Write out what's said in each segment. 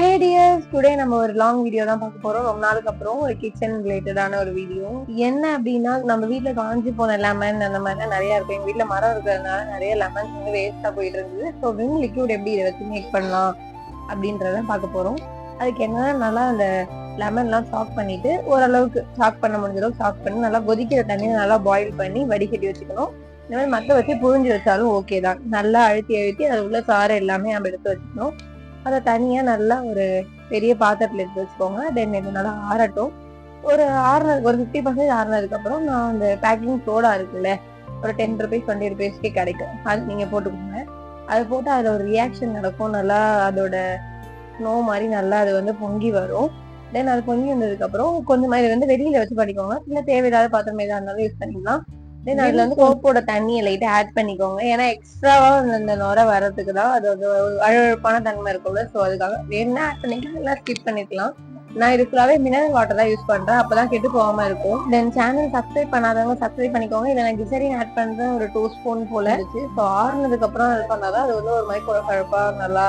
ஹே tears, today நம்ம ஒரு long video தான் பார்க்க போறோம். ரொம்ப நாளுக்கு அப்புறம் ஒரு கிச்சன் ரிலேட்டடான ஒரு வீடியோ. என்ன அப்படின்னா, நம்ம வீட்டுல காஞ்சி போன லெமன் அந்த மாதிரிலாம் நிறைய இருக்கும். எங்க வீட்டுல மரம் இருக்கிறதுனால நிறைய லெமன்ஸ் வந்து வேஸ்டா போயிட்டு இருந்தது. ஸோ விம் லிக்யூட் எப்படி இதை வச்சு மேக் பண்ணலாம் அப்படின்றத பார்க்க போறோம். அதுக்கு என்னன்னா, நல்லா அந்த லெமன்லாம் சாக் பண்ணிட்டு ஓரளவுக்கு சாக் பண்ண முடிஞ்ச அளவுக்கு சாக் பண்ணி நல்லா கொதிக்கிற தண்ணியை நல்லா பாயில் பண்ணி வடிகட்டி வச்சுக்கணும். இந்த மாதிரி மற்ற வச்சு புழிஞ்சு வச்சாலும் ஓகே தான். நல்லா அழுத்தி அது உள்ள சாறு எல்லாமே நம்ம எடுத்து வச்சுக்கணும். அதை தனியா நல்லா ஒரு பெரிய பாத்திரத்துல எடுத்து வச்சுக்கோங்க. தென் இது நல்லா ஆறட்டும். ஒரு 50% ஆறுனதுக்கு அப்புறம் நான் அந்த பேக்கிங் சோடா இருக்குல்ல, ஒரு 10 rupees 20 rupeesக்கே கிடைக்கும். அது நீங்க போட்டுக்கோங்க. அது போட்டு அதுல ஒரு ரியாக்ஷன் நடக்கும். நல்லா அதோட ஸ்னோ மாதிரி நல்லா அது வந்து பொங்கி வரும். தென் அது பொங்கி வந்ததுக்கு அப்புறம் கொஞ்சமா இது வந்து வெளியில வச்சு பண்ணிக்கோங்க. இல்ல தேவையில்லாத பாத்திரம் எதா இருந்தாலும் யூஸ் பண்ணிக்கலாம். தென் அதுல வந்து சோப்போட தண்ணியை லைட்டா ஆட் பண்ணிக்கோங்க. ஏன்னா எக்ஸ்ட்ராவா இந்த நுரை வர்றதுக்கு தான். அது வந்து அழுப்பான தன்மை இருக்கும்ல. ஸோ அதுக்காக வேணும்னா ஆட் பண்ணிக்கலாம், இல்லை ஸ்கிப் பண்ணிக்கலாம். நான் இது ஃபுல்லாவே மினரல் வாட்டர் தான் யூஸ் பண்றேன். அப்பதான் கெட்டு போகாம இருக்கும். தென் சேனல் சப்ஸ்கிரைப் பண்ணாதவங்க சப்ஸ்கிரைப் பண்ணிக்கோங்க. இதை நான் கிசரின் ஆட் பண்றேன், ஒரு 2 ஸ்பூன் போல இருந்துச்சு. ஸோ ஆறுனதுக்கு அப்புறம் இது பண்ணாதான் அது வந்து ஒரு மாதிரி குழப்பா நல்லா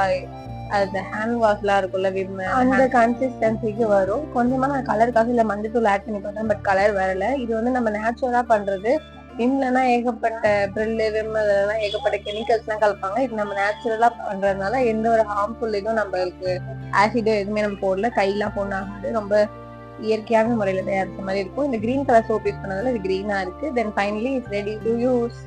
அது ஹேண்ட் வாஷ்லாம் இருக்கும்ல, விம் அந்த கன்சிஸ்டன்சிக்கு வரும். கொஞ்சமா நான் கலருக்காக இல்லை மஞ்சத்தூள் ஆட் பண்ணி பார்த்தேன், பட் கலர் வரல. இது வந்து நம்ம நேச்சுரலா பண்றது. விம்லனா ஏகப்பட்ட பிரில்லு விம் அதெல்லாம் ஏகப்பட்ட கெமிக்கல்ஸ் எல்லாம் கலப்பாங்க. இது நம்ம நேச்சுரலா பண்றதுனால எந்த ஒரு ஹார்ம்ஃபுல் இதுவும் நம்மளுக்கு ஆசிடோ எதுவுமே நம்ம போடல. கையெல்லாம் போனாங்க ரொம்ப இயற்கையான முறையில தயாரிச்ச மாதிரி இருக்கும். இந்த கிரீன் கலர் சோப் யூஸ் பண்ணதுல இது கிரீனா இருக்கு. Then finally it's ready to use.